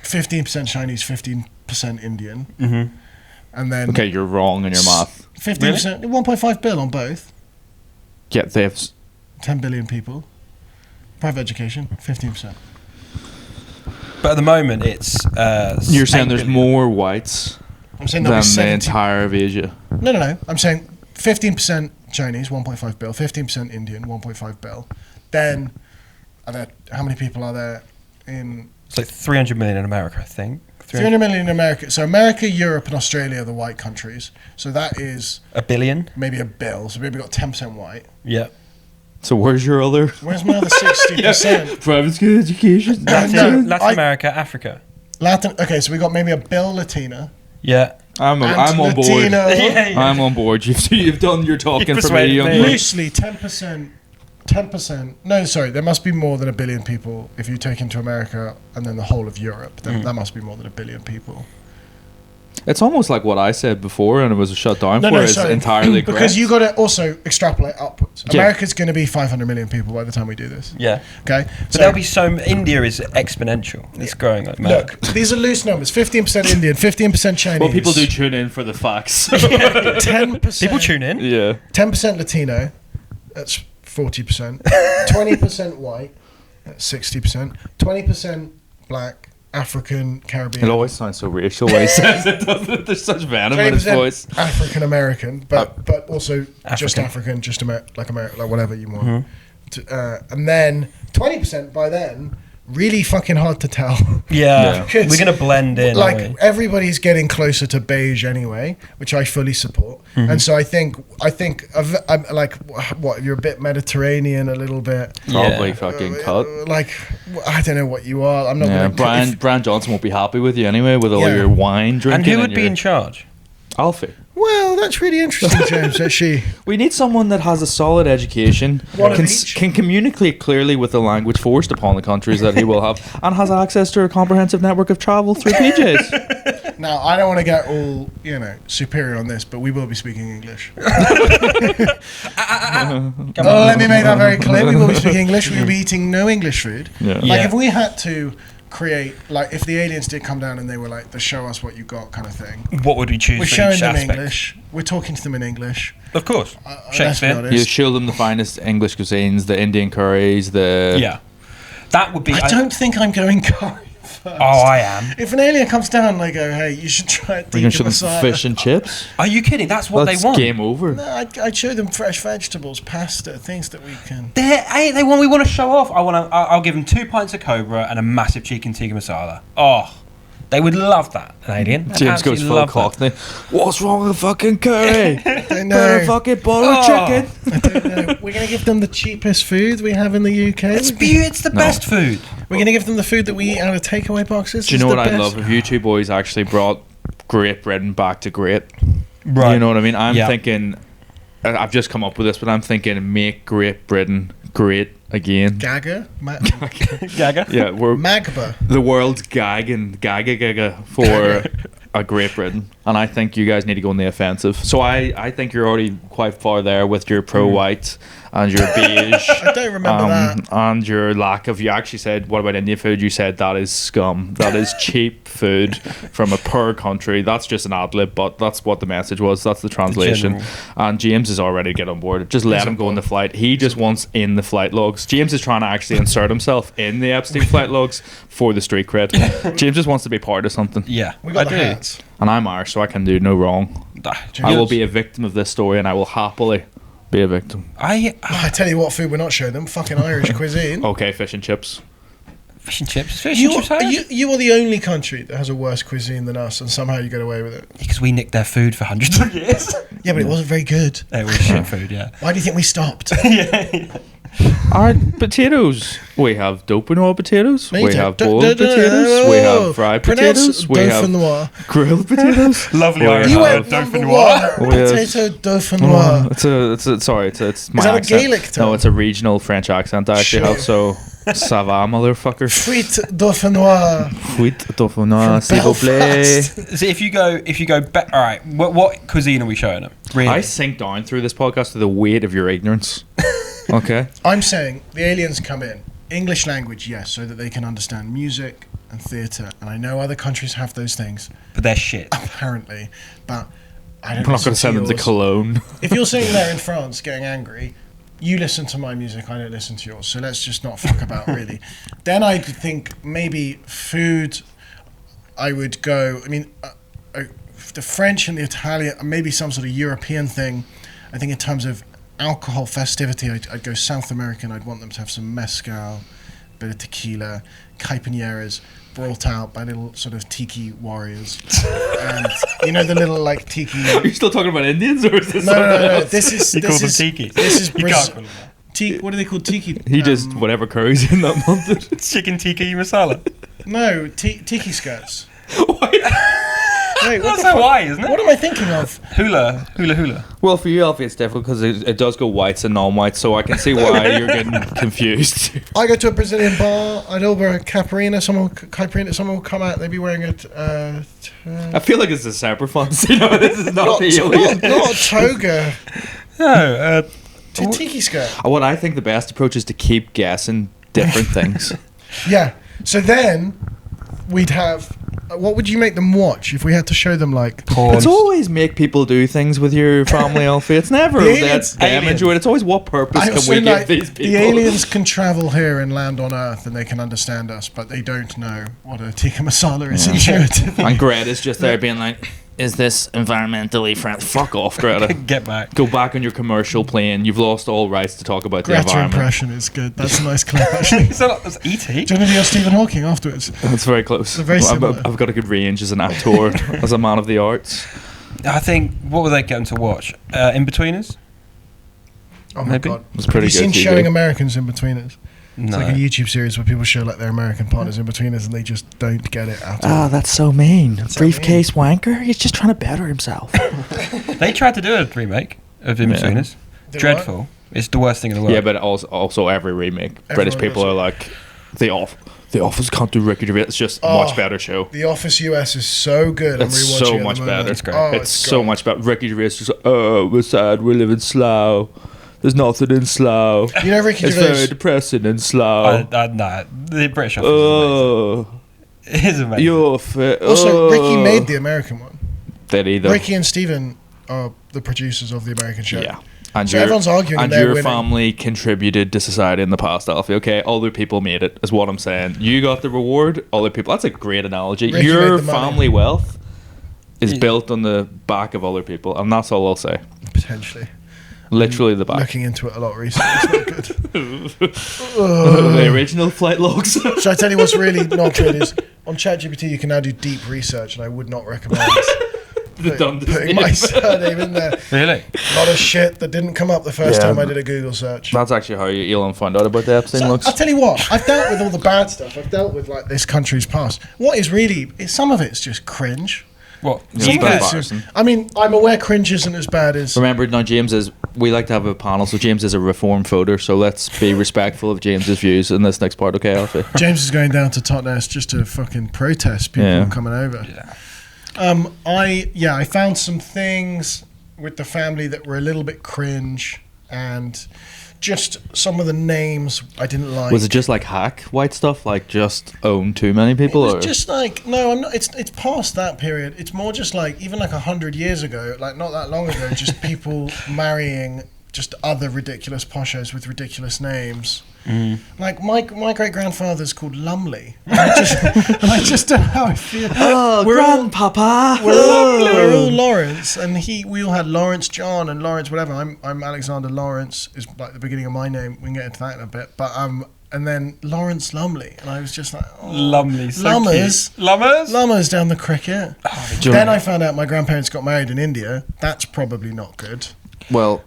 [SPEAKER 1] 15% Chinese, 15% Indian.
[SPEAKER 2] Mm-hmm.
[SPEAKER 1] And then...
[SPEAKER 3] Okay, you're wrong in your math.
[SPEAKER 1] 15%, 1.5 bill on both.
[SPEAKER 3] Yeah, they have...
[SPEAKER 1] 10 billion people. Private education, 15%.
[SPEAKER 2] But at the moment, it's...
[SPEAKER 3] You're saying
[SPEAKER 2] 8
[SPEAKER 3] there's
[SPEAKER 2] billion.
[SPEAKER 3] more whites
[SPEAKER 1] I'm saying
[SPEAKER 3] than
[SPEAKER 1] there'll be
[SPEAKER 3] the
[SPEAKER 1] 70...
[SPEAKER 3] entire of Asia.
[SPEAKER 1] No. I'm saying 15% Chinese, 1.5 bill. 15% Indian, 1.5 bill. Then, how many people are there in...
[SPEAKER 2] It's like 300 million in America, I think.
[SPEAKER 1] 300 million in America. So America, Europe, and Australia are the white countries. So that is...
[SPEAKER 2] A billion?
[SPEAKER 1] Maybe a bill. So maybe we've got 10% white.
[SPEAKER 2] Yeah.
[SPEAKER 3] So where's your other...
[SPEAKER 1] Where's my other 60%?
[SPEAKER 3] Private school education?
[SPEAKER 2] Latin America, Africa.
[SPEAKER 1] Okay, so we got maybe a bill Latina.
[SPEAKER 2] Yeah.
[SPEAKER 3] I'm on board. I'm on board. You've done your talking for me.
[SPEAKER 1] Loosely, 10%. 10%. No, sorry. There must be more than 1 billion people if you take into America and then the whole of Europe. Then that must be more than 1 billion people.
[SPEAKER 3] It's almost like what I said before, and it was shut down for. It's entirely correct.
[SPEAKER 1] Because you got to also extrapolate upwards.
[SPEAKER 3] Yeah.
[SPEAKER 1] America's going to be 500 million people by the time we do this.
[SPEAKER 2] Yeah.
[SPEAKER 1] Okay.
[SPEAKER 2] But there'll be India is exponential. It's growing like mad.
[SPEAKER 1] Look, these are loose numbers. 15% Indian, 15% Chinese.
[SPEAKER 3] Well, people do tune in for the facts.
[SPEAKER 1] 10%.
[SPEAKER 2] People tune in.
[SPEAKER 3] Yeah.
[SPEAKER 1] 10% Latino. That's 40%. 20% white. That's 60%. 20% black. African, Caribbean.
[SPEAKER 3] It always sounds so racial when he says it, doesn't it? There's such venom in his voice.
[SPEAKER 1] African American, but also just African, just like whatever you want. Mm-hmm. And then 20% by then, really fucking hard to tell.
[SPEAKER 2] Yeah. We're gonna blend in.
[SPEAKER 1] Like everybody's getting closer to beige anyway, which I fully support. Mm-hmm. And so I think I'm like, what, you're a bit Mediterranean, a little bit.
[SPEAKER 3] Probably fucking cut.
[SPEAKER 1] Like, I don't know what you are. I'm not.
[SPEAKER 3] Yeah, Brian Johnson won't be happy with you anyway with all your wine drinking.
[SPEAKER 2] And who would be in charge?
[SPEAKER 3] Alfie.
[SPEAKER 1] Well, that's really interesting, James. Actually,
[SPEAKER 3] we need someone that has a solid education, can communicate clearly with the language forced upon the countries that he will have, and has access to a comprehensive network of travel through PJs.
[SPEAKER 1] Now, I don't want to get all superior on this, but we will be speaking English. Let me make that very clear. We will be speaking English. We will be eating no English food.
[SPEAKER 3] Yeah.
[SPEAKER 1] If we had to create, if the aliens did come down and they were like the show us what you got kind of thing,
[SPEAKER 2] what would we choose?
[SPEAKER 1] We're
[SPEAKER 2] for
[SPEAKER 1] showing
[SPEAKER 2] each
[SPEAKER 1] them
[SPEAKER 2] aspect?
[SPEAKER 1] English. We're talking to them in English.
[SPEAKER 2] Of course. Shakespeare.
[SPEAKER 3] You show them the finest English cuisines, the Indian curries,
[SPEAKER 2] that would be.
[SPEAKER 1] I don't think I'm going curry first.
[SPEAKER 2] Oh, I am.
[SPEAKER 1] If an alien comes down and they go, hey, you should try it.
[SPEAKER 3] We're going to show them fish and chips?
[SPEAKER 2] Are you kidding? That's what they want.
[SPEAKER 3] Game over.
[SPEAKER 1] No, I'd show them fresh vegetables, pasta, things that we can...
[SPEAKER 2] They want. We want to show off. I'll give them 2 pints of Cobra and a massive chicken tikka masala. Oh, they would love that, an alien.
[SPEAKER 3] James goes full Cockney. What's wrong with the fucking curry?
[SPEAKER 1] I know.
[SPEAKER 3] Put a fucking bottle of chicken.
[SPEAKER 1] I don't know. We're going to give them the cheapest food we have in the UK.
[SPEAKER 2] It's the best food.
[SPEAKER 1] We're going to give them the food that we eat out of takeaway boxes.
[SPEAKER 3] Do you know what I'd love if you two boys actually brought Great Britain back to great?
[SPEAKER 2] Right.
[SPEAKER 3] You know what I mean? I'm thinking, I've just come up with this, but I'm thinking make Great Britain great again.
[SPEAKER 1] Gaga?
[SPEAKER 2] Gaga?
[SPEAKER 3] Yeah, we're
[SPEAKER 1] Magba.
[SPEAKER 3] the world's gaga for a Great Britain. And I think you guys need to go on the offensive. So I think you're already quite far there with your pro-white and your beige.
[SPEAKER 1] I don't remember that.
[SPEAKER 3] And your lack of... You actually said, what about Indian food? You said that is scum. That is cheap food from a poor country. That's just an ad-lib, but that's what the message was. That's the translation. And James is already get on board. Just let him go on the flight. He just wants in the flight logs. James is trying to actually insert himself in the Epstein flight logs for the street cred. James just wants to be part of something.
[SPEAKER 2] Yeah,
[SPEAKER 1] We got the hats.
[SPEAKER 3] And I'm Irish, so I can do no wrong. I will be a victim of this story, and I will happily be a victim.
[SPEAKER 2] I
[SPEAKER 1] tell you what food we're not showing them. Fucking Irish cuisine.
[SPEAKER 3] Okay, fish and chips.
[SPEAKER 2] Fish and chips. Fish and chips.
[SPEAKER 1] You are the only country that has a worse cuisine than us, and somehow you get away with it.
[SPEAKER 2] Because we nicked their food for hundreds of years.
[SPEAKER 1] Yeah, but it wasn't very good.
[SPEAKER 2] It was shit food, yeah.
[SPEAKER 1] Why do you think we stopped?
[SPEAKER 3] Our potatoes. We have dauphinoise potatoes. We have boiled potatoes. We have fried potatoes. We have grilled potatoes.
[SPEAKER 2] Lovely
[SPEAKER 3] Irish.
[SPEAKER 1] You went dauphinoise. Potato dauphinoise.
[SPEAKER 3] It's my
[SPEAKER 1] Is that a
[SPEAKER 3] accent.
[SPEAKER 1] Gaelic term?
[SPEAKER 3] No, it's a regional French accent I actually have. So, ça va, motherfucker.
[SPEAKER 1] Sweet dauphinoise.
[SPEAKER 3] Sweet dauphinoise, s'il vous plaît.
[SPEAKER 2] So if you go back, all right. What cuisine are we showing them? Really?
[SPEAKER 3] I sink down through this podcast to the weight of your ignorance. Okay.
[SPEAKER 1] I'm saying the aliens come in. English language, yes, so that they can understand music and theatre. And I know other countries have those things.
[SPEAKER 2] But they're shit.
[SPEAKER 1] Apparently. But I don't
[SPEAKER 3] I'm not going to send them to Cologne.
[SPEAKER 1] If you're sitting there in France getting angry, you listen to my music, I don't listen to yours. So let's just not fuck about, really. Then I think maybe food, I would go... I mean, the French and the Italian, maybe some sort of European thing. I think in terms of alcohol festivity, I'd go South American. I'd want them to have some mezcal, a bit of tequila, caipirinhas brought out by little sort of tiki warriors. And you know the little like tiki...
[SPEAKER 3] Are you still talking about Indians or is this
[SPEAKER 1] No. This is
[SPEAKER 2] tiki.
[SPEAKER 1] This is
[SPEAKER 2] You can't call them that.
[SPEAKER 1] what do they call tiki?
[SPEAKER 3] He just whatever curries in that month.
[SPEAKER 2] Chicken tikka masala.
[SPEAKER 1] No, tiki skirts. Wait,
[SPEAKER 2] That's Hawaii, isn't it?
[SPEAKER 1] What am I thinking of?
[SPEAKER 2] Hula.
[SPEAKER 3] Well, for you, Alfie, it's difficult because it does go whites and non-whites, so I can see why you're getting confused.
[SPEAKER 1] I go to a Brazilian bar. I'd order a caipirinha. Someone will come out. They'd be wearing a.
[SPEAKER 3] I feel like it's a separate font. You know, this is not the alien.
[SPEAKER 1] Not a toga.
[SPEAKER 2] No.
[SPEAKER 1] Tiki skirt.
[SPEAKER 3] What I think the best approach is to keep guessing different things.
[SPEAKER 1] Yeah. So then we'd have. What would you make them watch if we had to show them like
[SPEAKER 2] Porn.
[SPEAKER 3] It's always make people do things with your family, Alfie. It's never let them enjoy it. It's always what purpose can we give these people?
[SPEAKER 1] The aliens can travel here and land on Earth and they can understand us, but they don't know what a tikka masala is intuitively.
[SPEAKER 3] And Greta's just there being like, is this environmentally friendly? Fuck off, Greta.
[SPEAKER 2] Get back.
[SPEAKER 3] Go back on your commercial plane. You've lost all rights to talk about the
[SPEAKER 1] Greta
[SPEAKER 3] environment.
[SPEAKER 1] impression is good. That's a nice clip, actually.
[SPEAKER 2] Is that E.T.?
[SPEAKER 1] Do you want to do Stephen Hawking afterwards?
[SPEAKER 3] That's very close.
[SPEAKER 1] They're very similar.
[SPEAKER 3] I've got a good range as an actor, as a man of the arts.
[SPEAKER 2] I think, what were they going to watch? Inbetweeners?
[SPEAKER 1] Oh my
[SPEAKER 2] Maybe.
[SPEAKER 1] god.
[SPEAKER 3] It's pretty
[SPEAKER 1] Have you
[SPEAKER 3] good
[SPEAKER 1] seen
[SPEAKER 3] TV.
[SPEAKER 1] Showing Americans Inbetweeners? It's
[SPEAKER 2] No.
[SPEAKER 1] like a YouTube series where people show like their American partners Inbetweeners and they just don't get it at all.
[SPEAKER 3] Oh, that's so mean.
[SPEAKER 1] That's so
[SPEAKER 3] Briefcase wanker. He's just trying to better himself.
[SPEAKER 2] They tried to do a remake of Inbetweeners.
[SPEAKER 1] Did
[SPEAKER 2] Dreadful. It's the worst thing in the world.
[SPEAKER 3] Yeah, but also every remake, British
[SPEAKER 1] Everyone
[SPEAKER 3] people
[SPEAKER 1] does
[SPEAKER 3] are like, The Office can't do Ricky Gervais. It's just a much better show.
[SPEAKER 1] The Office US is so good.
[SPEAKER 3] It's
[SPEAKER 1] I'm rewatching
[SPEAKER 3] so
[SPEAKER 1] it at
[SPEAKER 3] much
[SPEAKER 1] the
[SPEAKER 3] better.
[SPEAKER 1] moment.
[SPEAKER 3] It's
[SPEAKER 2] great.
[SPEAKER 1] Oh,
[SPEAKER 3] It's so much better. Ricky Gervais is just like, oh, we're sad, we're living slow. There's nothing in slow.
[SPEAKER 1] You know Ricky
[SPEAKER 3] It's very
[SPEAKER 1] Gervais.
[SPEAKER 3] depressing and slow.
[SPEAKER 2] No, the British Office
[SPEAKER 3] Oh,
[SPEAKER 2] is amazing. It is amazing.
[SPEAKER 3] you're fit.
[SPEAKER 1] Also, Ricky made the American one.
[SPEAKER 3] Did either.
[SPEAKER 1] Ricky and Steven are the producers of the American show.
[SPEAKER 3] Yeah. And
[SPEAKER 1] So everyone's arguing
[SPEAKER 3] and
[SPEAKER 1] they're
[SPEAKER 3] your
[SPEAKER 1] winning.
[SPEAKER 3] family contributed to society in the past, Alfie. Okay, other people made it, is what I'm saying. You got the reward, other people. That's a great analogy.
[SPEAKER 1] Ricky
[SPEAKER 3] Your
[SPEAKER 1] made the money.
[SPEAKER 3] family wealth is built on the back of other people, and that's all I'll say.
[SPEAKER 1] Potentially.
[SPEAKER 3] Literally the back.
[SPEAKER 1] Looking into it a lot recently. It's not good.
[SPEAKER 3] The original flight logs.
[SPEAKER 1] So I tell you what's really not good is on ChatGPT you can now do deep research, and I would not recommend
[SPEAKER 3] The Dundas
[SPEAKER 1] putting my surname in there.
[SPEAKER 2] Really?
[SPEAKER 1] A lot of shit that didn't come up the first time I did a Google search.
[SPEAKER 3] That's actually how Elon found out about the Epstein logs.
[SPEAKER 1] I'll tell you what, I've dealt with all the bad stuff. I've dealt with like this country's past. What is really, some of it's just cringe.
[SPEAKER 2] What?
[SPEAKER 3] Yeah,
[SPEAKER 1] Some
[SPEAKER 3] it's
[SPEAKER 1] of
[SPEAKER 3] bad
[SPEAKER 1] it's just-
[SPEAKER 3] embarrassing.
[SPEAKER 1] I mean, I'm aware cringe isn't as bad as...
[SPEAKER 3] Remember, now James is. We like to have a panel, so James is a reform voter. So let's be respectful of James's views in this next part, okay, Alfie?
[SPEAKER 1] James is going down to Totnes just to fucking protest people coming over.
[SPEAKER 2] Yeah.
[SPEAKER 1] I found some things with the family that were a little bit cringe, and just some of the names I didn't like.
[SPEAKER 3] Was it just like hack white stuff, like just own too many people?
[SPEAKER 1] It was just like, no, I'm not, it's past that period. It's more just like, even like 100 years ago, like not that long ago, just people marrying just other ridiculous poshos with ridiculous names. Like my great grandfather's called Lumley. I just don't know how I feel.
[SPEAKER 3] Oh, grandpapa.
[SPEAKER 1] We're all Lawrence, and we all had Lawrence John and Lawrence whatever. I'm Alexander Lawrence is like the beginning of my name. We can get into that in a bit, but and then Lawrence Lumley, and I was just like,
[SPEAKER 2] Lumley, so
[SPEAKER 1] Lummers down the cricket. Then I found out my grandparents got married in India. That's probably not good.
[SPEAKER 3] Well,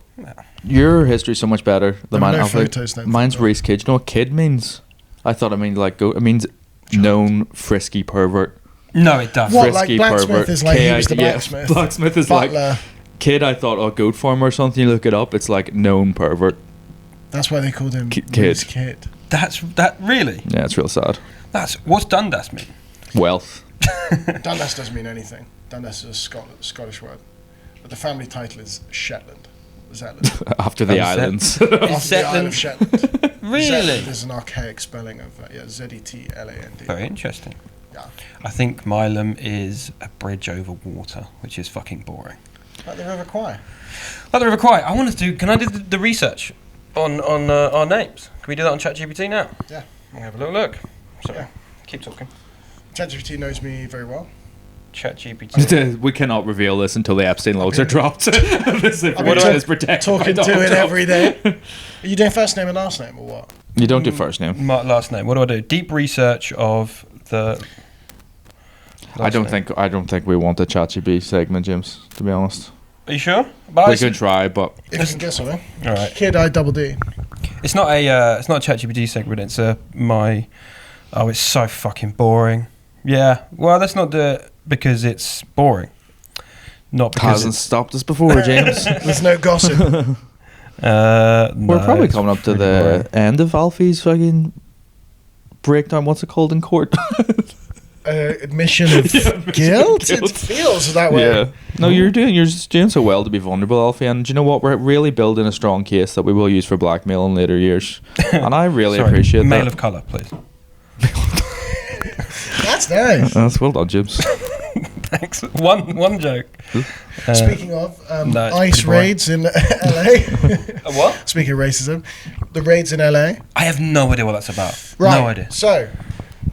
[SPEAKER 3] your history's so much better than mine.
[SPEAKER 1] No photos then.
[SPEAKER 3] Mine's Reece Kidd. Do you know what kid means? I thought it means like goat. It means known frisky pervert.
[SPEAKER 2] No, it doesn't.
[SPEAKER 1] What, like
[SPEAKER 3] Frisky
[SPEAKER 1] blacksmith
[SPEAKER 3] pervert.
[SPEAKER 1] is like he was the blacksmith.
[SPEAKER 3] Blacksmith is
[SPEAKER 1] Butler.
[SPEAKER 3] like kid. I thought goat farmer or something. You look it up. It's like known pervert.
[SPEAKER 1] That's why they called him
[SPEAKER 3] Kid.
[SPEAKER 1] Kid.
[SPEAKER 2] That really?
[SPEAKER 3] Yeah, it's real sad.
[SPEAKER 2] What's Dundas mean?
[SPEAKER 3] Wealth.
[SPEAKER 1] Dundas doesn't mean anything. Dundas is a Scottish word, but the family title is Shetland. Zetland.
[SPEAKER 3] After the islands.
[SPEAKER 1] After the Isle of Shetland.
[SPEAKER 2] Really?
[SPEAKER 1] Zetland is an archaic spelling of Zetland.
[SPEAKER 2] Very interesting.
[SPEAKER 1] Yeah.
[SPEAKER 2] I think Mileham is a bridge over water, which is fucking boring.
[SPEAKER 1] Like the River Kwai.
[SPEAKER 2] Like the River Kwai. Can I do the research on our names? Can we do that on ChatGPT now?
[SPEAKER 1] Yeah.
[SPEAKER 2] We'll have a little look. So,
[SPEAKER 1] Yeah.
[SPEAKER 2] keep talking.
[SPEAKER 1] ChatGPT knows me very well.
[SPEAKER 2] ChatGPT.
[SPEAKER 3] We cannot reveal this until the Epstein logs are dropped. This
[SPEAKER 1] information
[SPEAKER 3] is protected.
[SPEAKER 1] Talking to it every day. Are you doing first name and last name or what?
[SPEAKER 3] You don't do first name.
[SPEAKER 2] Last name. What do I do? Deep research of the.
[SPEAKER 3] I don't think we want a ChatGPT segment, James. To be honest.
[SPEAKER 2] Are you sure?
[SPEAKER 3] We could try, but
[SPEAKER 1] if you can guess something.
[SPEAKER 2] All right.
[SPEAKER 1] Kid I double D.
[SPEAKER 2] It's not a ChatGPT segment. It's it's so fucking boring. Yeah. Well, let's not do it because it's boring. Not because
[SPEAKER 3] hasn't stopped us before, James.
[SPEAKER 1] There's no gossip.
[SPEAKER 3] We're probably coming up to the end of Alfie's fucking breakdown. What's it called in court?
[SPEAKER 1] Admission of guilt? It feels that way.
[SPEAKER 3] Yeah. No, you're just doing so well to be vulnerable, Alfie. And do you know what? We're really building a strong case that we will use for blackmail in later years. And I really appreciate that.
[SPEAKER 2] Male of colour, please.
[SPEAKER 1] That's nice.
[SPEAKER 3] That's well done, James.
[SPEAKER 2] Thanks. One joke.
[SPEAKER 1] Speaking of
[SPEAKER 2] no,
[SPEAKER 1] ICE raids in LA.
[SPEAKER 2] What?
[SPEAKER 1] Speaking of racism, the raids in LA.
[SPEAKER 2] I have no idea what that's about.
[SPEAKER 1] Right.
[SPEAKER 2] No idea.
[SPEAKER 1] So,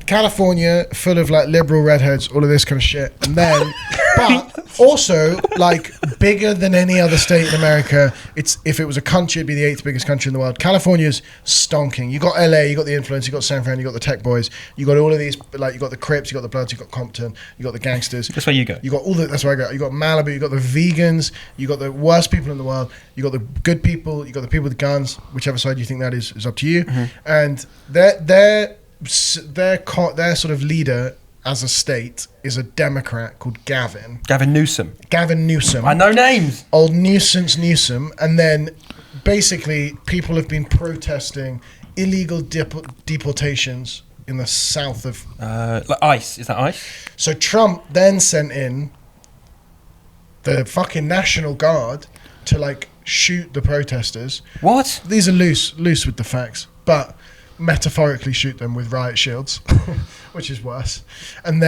[SPEAKER 1] California, full of like liberal redheads, all of this kind of shit, and then, but also like bigger than any other state in America. If it was a country, it'd be the 8th biggest country in the world. California's stonking. You got LA, you got the influence, you got San Fran, you got the tech boys, you got all of these, like you got the Crips, you got the Bloods, you got Compton, you got the gangsters.
[SPEAKER 2] That's where you go.
[SPEAKER 1] You got all the. That's where I go. You got Malibu, you got the vegans, you got the worst people in the world, you got the good people, you got the people with guns. Whichever side you think that is up to you. Mm-hmm. And their sort of leader as a state is a Democrat called Gavin Newsom.
[SPEAKER 2] I know names.
[SPEAKER 1] Old nuisance Newsom. And then basically people have been protesting illegal deportations in the south of
[SPEAKER 2] like ICE. Is that ICE?
[SPEAKER 1] So Trump then sent in the fucking National Guard to like shoot the protesters.
[SPEAKER 2] What?
[SPEAKER 1] These are loose with the facts, but metaphorically shoot them with riot shields, which is worse. And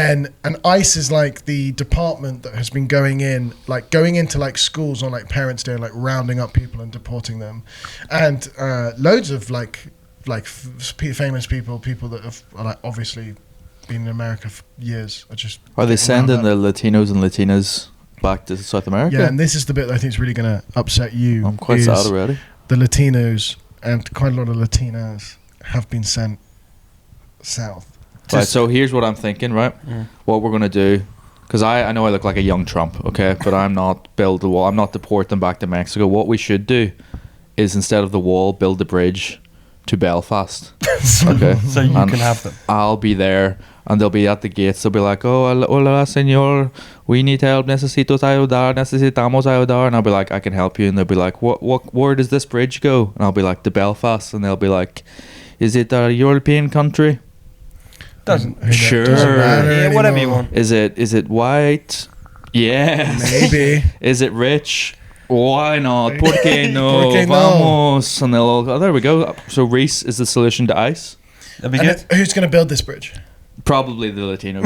[SPEAKER 1] ICE is like the department that has been going into like schools on like Parents' Day, like rounding up people and deporting them. And loads of like famous people that have like obviously been in America for years are
[SPEAKER 3] they sending the Latinos and Latinas back to South America?
[SPEAKER 1] Yeah, and this is the bit that I think is really going to upset you.
[SPEAKER 3] I'm quite sad already.
[SPEAKER 1] The Latinos and quite a lot of Latinas have been sent south.
[SPEAKER 3] Right, so here's what I'm thinking, right?
[SPEAKER 2] Mm.
[SPEAKER 3] What we're going to do, because I know I look like a young Trump, okay? But I'm not build the wall. I'm not deport them back to Mexico. What we should do is instead of the wall, build the bridge to Belfast. Okay?
[SPEAKER 2] So you can have them.
[SPEAKER 3] I'll be there and they'll be at the gates. They'll be like, oh, hola, señor. We need help. Necesitamos ayudar. And I'll be like, I can help you. And they'll be like, where does this bridge go? And I'll be like, to Belfast. And they'll be like, is it a European country?
[SPEAKER 2] Doesn't
[SPEAKER 3] sure.
[SPEAKER 1] Doesn't matter
[SPEAKER 2] whatever you
[SPEAKER 1] anymore.
[SPEAKER 2] want.
[SPEAKER 3] Is it white? Yes.
[SPEAKER 1] Maybe.
[SPEAKER 3] Is it rich? Why not? ¿Por qué no?
[SPEAKER 1] ¿Por qué no?
[SPEAKER 3] Vamos. And they'll all go, there we go. So Reece is the solution to ice.
[SPEAKER 2] That'd be
[SPEAKER 1] And
[SPEAKER 2] good.
[SPEAKER 1] who's going to build this bridge?
[SPEAKER 3] Probably the Latinos.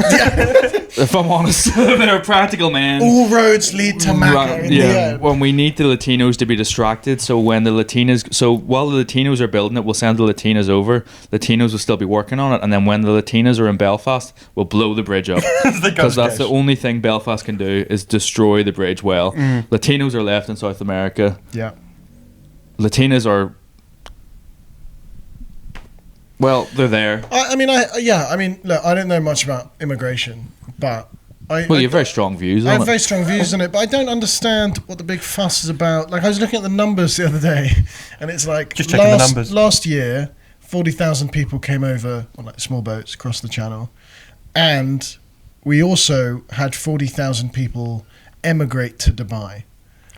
[SPEAKER 3] If I'm honest. They're a practical man.
[SPEAKER 1] All roads lead to Macca in the end.
[SPEAKER 3] When we need the Latinos to be distracted, so when the Latinas, so while the Latinos are building it, we'll send the Latinas over. Latinos will still be working on it, and then when the Latinas are in Belfast, we'll blow the bridge up because that's the only thing Belfast can do is destroy the bridge. Well, Latinos are left in South America.
[SPEAKER 1] Yeah.
[SPEAKER 3] Latinas are. Well, they're there.
[SPEAKER 1] I mean, look, I don't know much about immigration, but
[SPEAKER 3] Well, you have very strong views
[SPEAKER 1] I
[SPEAKER 3] on
[SPEAKER 1] have
[SPEAKER 3] it.
[SPEAKER 1] very strong views on it, but I don't understand what the big fuss is about. Like, I was looking at the numbers the other day, and it's like
[SPEAKER 2] Just checking the numbers.
[SPEAKER 1] Last year, 40,000 people came over on like small boats across the channel, and we also had 40,000 people emigrate to Dubai.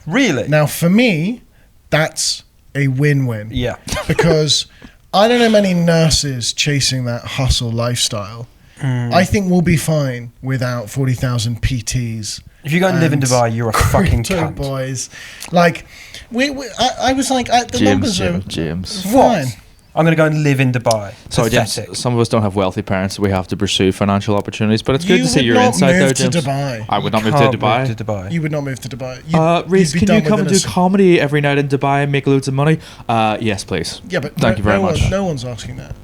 [SPEAKER 2] Really?
[SPEAKER 1] Now, for me, that's a win-win.
[SPEAKER 2] Yeah.
[SPEAKER 1] Because I don't know many nurses chasing that hustle lifestyle. I think we'll be fine without 40,000 PTs.
[SPEAKER 2] If you go and live in Dubai, you're a fucking
[SPEAKER 1] crypto
[SPEAKER 2] cunt.
[SPEAKER 1] boys. Like, I was like, the numbers are
[SPEAKER 3] James.
[SPEAKER 1] fine.
[SPEAKER 2] I'm going to go and live in Dubai.
[SPEAKER 3] Sorry, James.
[SPEAKER 2] Pathetic.
[SPEAKER 3] Some of us don't have wealthy parents, so we have to pursue financial opportunities. But it's good
[SPEAKER 1] You
[SPEAKER 3] to see
[SPEAKER 1] would
[SPEAKER 3] your
[SPEAKER 1] not
[SPEAKER 3] insight
[SPEAKER 1] move
[SPEAKER 3] there,
[SPEAKER 1] to
[SPEAKER 3] James.
[SPEAKER 1] Dubai.
[SPEAKER 3] I would not move
[SPEAKER 2] Can't
[SPEAKER 3] to Dubai.
[SPEAKER 2] move to Dubai.
[SPEAKER 1] You would not move to Dubai.
[SPEAKER 3] Reece,
[SPEAKER 1] you'd be
[SPEAKER 3] can you
[SPEAKER 1] done
[SPEAKER 3] come and do
[SPEAKER 1] within a-
[SPEAKER 3] comedy every night in Dubai and make loads of money? Yes, please.
[SPEAKER 1] Yeah, but
[SPEAKER 3] Thank you very much.
[SPEAKER 1] No one's asking that.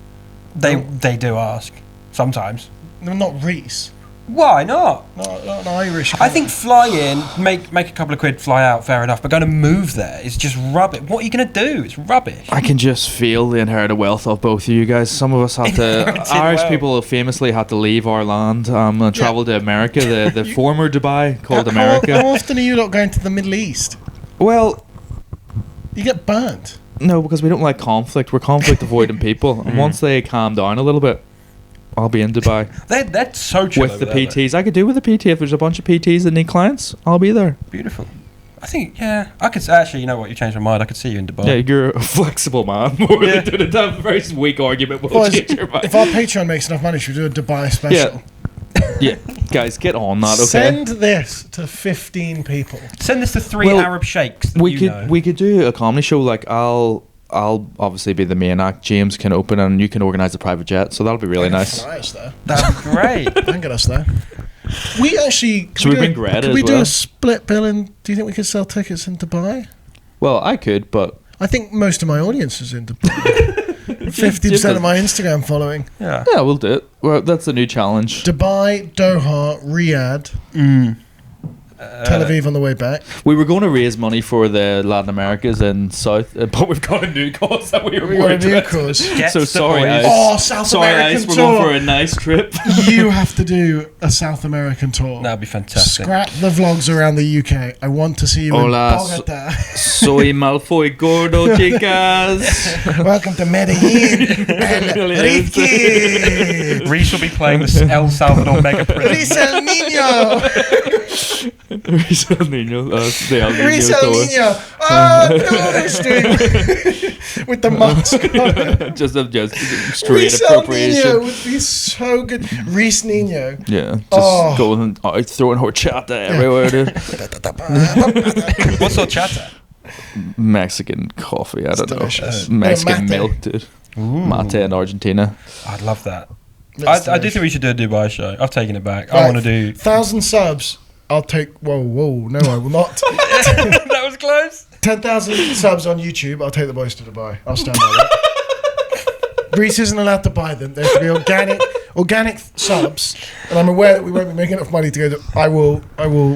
[SPEAKER 2] They do ask sometimes.
[SPEAKER 1] No, not Reece.
[SPEAKER 2] Why not?
[SPEAKER 1] Not an Irish.
[SPEAKER 2] I think fly in, make a couple of quid, fly out, fair enough. But going to move there is just rubbish. What are you going to do? It's rubbish.
[SPEAKER 3] I can just feel the inherited wealth of both of you guys. Some of us have to.
[SPEAKER 2] Inherited
[SPEAKER 3] Irish
[SPEAKER 2] wealth.
[SPEAKER 3] people have famously had to leave our land and travel to America, the former Dubai called America.
[SPEAKER 1] How often are you not going to the Middle East?
[SPEAKER 3] Well,
[SPEAKER 1] You get burnt.
[SPEAKER 3] no, because we don't like conflict. We're conflict avoiding people. And once they calm down a little bit, I'll be in Dubai
[SPEAKER 2] They're so chill
[SPEAKER 3] with
[SPEAKER 2] over
[SPEAKER 3] the
[SPEAKER 2] there,
[SPEAKER 3] PTs. I could do with the PT. If there's a bunch of PTs that need clients, I'll be there.
[SPEAKER 2] though. Beautiful. I think, yeah, I could actually, you know what, you changed my mind. I could see you in Dubai.
[SPEAKER 3] Yeah, you're a flexible man. More
[SPEAKER 2] Yeah.
[SPEAKER 3] than to have a very weak argument. We'll
[SPEAKER 1] Boys,
[SPEAKER 3] change your mind.
[SPEAKER 1] if our Patreon makes enough money, should we do a Dubai special?
[SPEAKER 3] Yeah, guys, get on that. Okay.
[SPEAKER 1] Send this to 15 people.
[SPEAKER 2] Send this to three
[SPEAKER 3] Well,
[SPEAKER 2] Arab sheikhs that you know.
[SPEAKER 3] we could do a comedy show. Like I'll obviously be the main act. James can open and you can organise a private jet. So that'll be really nice.
[SPEAKER 1] Fly us there.
[SPEAKER 2] That'd be great.
[SPEAKER 1] Don't get us there. We actually.
[SPEAKER 3] Should we bring Greta
[SPEAKER 1] Could
[SPEAKER 3] as
[SPEAKER 1] we do
[SPEAKER 3] well?
[SPEAKER 1] a split bill? And do you think we could sell tickets in Dubai?
[SPEAKER 3] Well, I could, but
[SPEAKER 1] I think most of my audience is in Dubai. 50% of my Instagram following.
[SPEAKER 2] Yeah.
[SPEAKER 3] yeah, we'll do it. Well, that's the new challenge.
[SPEAKER 1] Dubai, Doha, Riyadh, Tel Aviv on the way back.
[SPEAKER 3] We were going to raise money for the Latin Americas and South, but we've got a new cause that we were
[SPEAKER 1] We
[SPEAKER 3] more
[SPEAKER 1] got a new
[SPEAKER 3] interested in.
[SPEAKER 1] cause.
[SPEAKER 2] Get
[SPEAKER 3] So
[SPEAKER 2] the
[SPEAKER 3] sorry,
[SPEAKER 2] boys.
[SPEAKER 3] Ice.
[SPEAKER 1] Oh, South
[SPEAKER 3] Sorry,
[SPEAKER 1] American
[SPEAKER 3] Ice, we're
[SPEAKER 1] tour.
[SPEAKER 3] going for a nice trip.
[SPEAKER 1] You have to do a South American tour.
[SPEAKER 2] That'd be fantastic.
[SPEAKER 1] Scrap the vlogs around the UK. I want to see you
[SPEAKER 3] Hola,
[SPEAKER 1] in Bogota.
[SPEAKER 3] Soy Malfoy Gordo, chicas.
[SPEAKER 1] Welcome to Medellin. El Reece Kidd.
[SPEAKER 2] Reece will be playing the El Salvador Mega Prison.
[SPEAKER 1] Reece el Niño.
[SPEAKER 3] Reece el Niño. The El Niño
[SPEAKER 1] Reece el
[SPEAKER 3] tour.
[SPEAKER 1] Niño. Oh, no, stream. With the mask on.
[SPEAKER 3] just straight
[SPEAKER 1] Reece el Niño
[SPEAKER 3] appropriation.
[SPEAKER 1] would be so good. Reece Niño.
[SPEAKER 3] Yeah, just
[SPEAKER 1] Oh.
[SPEAKER 3] going out, throwing horchata everywhere, dude.
[SPEAKER 2] What's horchata?
[SPEAKER 3] Mexican coffee, I don't know.
[SPEAKER 1] delicious.
[SPEAKER 3] Mexican
[SPEAKER 1] Mate.
[SPEAKER 3] milk, dude. Mate in Argentina.
[SPEAKER 2] I'd love that.
[SPEAKER 1] That's
[SPEAKER 2] I do think we should do a Dubai show. I've taken it back. I
[SPEAKER 1] Right,
[SPEAKER 2] want to do.
[SPEAKER 1] 1,000 subs. I'll take. Whoa, no, I will not.
[SPEAKER 2] That was close.
[SPEAKER 1] 10,000 subs on YouTube. I'll take the boys to Dubai. I'll stand by that. Reece isn't allowed to buy them. They have to be organic subs. And I'm aware that we won't be making enough money to go to. I will.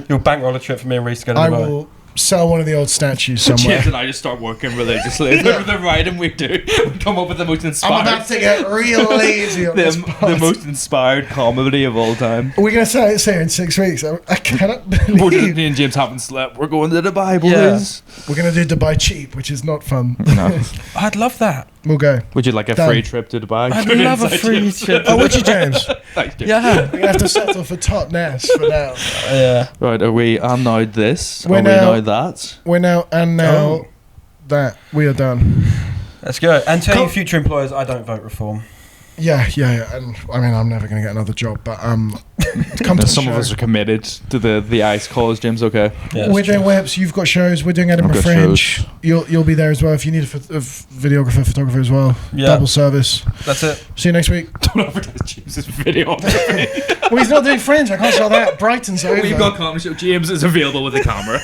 [SPEAKER 2] You'll bankroll a trip for me and Reece to go to
[SPEAKER 1] I
[SPEAKER 2] Dubai.
[SPEAKER 1] will sell one of the old statues somewhere.
[SPEAKER 3] James and I just start working religiously. The writing we do, we come up with the most
[SPEAKER 1] I'm
[SPEAKER 3] inspired,
[SPEAKER 1] about to get real lazy on this
[SPEAKER 3] the
[SPEAKER 1] part.
[SPEAKER 3] most inspired comedy of all time.
[SPEAKER 1] We're going to say in 6 weeks. I cannot
[SPEAKER 3] We're
[SPEAKER 1] believe.
[SPEAKER 3] me and James haven't slept. We're going to Dubai,
[SPEAKER 2] Yeah.
[SPEAKER 3] boys.
[SPEAKER 1] We're going to do Dubai cheap, which is not fun.
[SPEAKER 3] No.
[SPEAKER 2] I'd love that.
[SPEAKER 1] We'll go.
[SPEAKER 3] Would you like a
[SPEAKER 1] Done.
[SPEAKER 3] free trip to Dubai?
[SPEAKER 2] I'd
[SPEAKER 3] Good
[SPEAKER 2] love a
[SPEAKER 3] insight,
[SPEAKER 2] free
[SPEAKER 3] James.
[SPEAKER 2] trip.
[SPEAKER 1] Oh, would you, James?
[SPEAKER 3] Thanks, James.
[SPEAKER 2] Yeah.
[SPEAKER 1] We're going to have to settle for top Ness for now.
[SPEAKER 2] Yeah.
[SPEAKER 3] Right, are we now this?
[SPEAKER 1] We're
[SPEAKER 3] are we
[SPEAKER 1] now-
[SPEAKER 3] now that?
[SPEAKER 1] We're now and now
[SPEAKER 2] Oh.
[SPEAKER 1] that we are done.
[SPEAKER 2] Let's go. And tell
[SPEAKER 1] Cool.
[SPEAKER 2] your future employers I don't vote reform.
[SPEAKER 1] Yeah. And I mean, I'm never going to get another job, but come to the
[SPEAKER 3] Some
[SPEAKER 1] show.
[SPEAKER 3] of us are committed to the ice college gyms. Okay.
[SPEAKER 2] Yeah,
[SPEAKER 1] We're doing whips. You've got shows. We're doing Edinburgh
[SPEAKER 3] I've got
[SPEAKER 1] Fringe.
[SPEAKER 3] shows.
[SPEAKER 1] You'll be there as well if you need a videographer, photographer as well.
[SPEAKER 2] Yeah.
[SPEAKER 1] Double service.
[SPEAKER 2] That's it.
[SPEAKER 1] See you next week.
[SPEAKER 3] Don't advertise James's video.
[SPEAKER 1] Well, he's not doing Fringe. I can't sell that. Brighton's over.
[SPEAKER 3] We've got comedy show. James is available with the camera.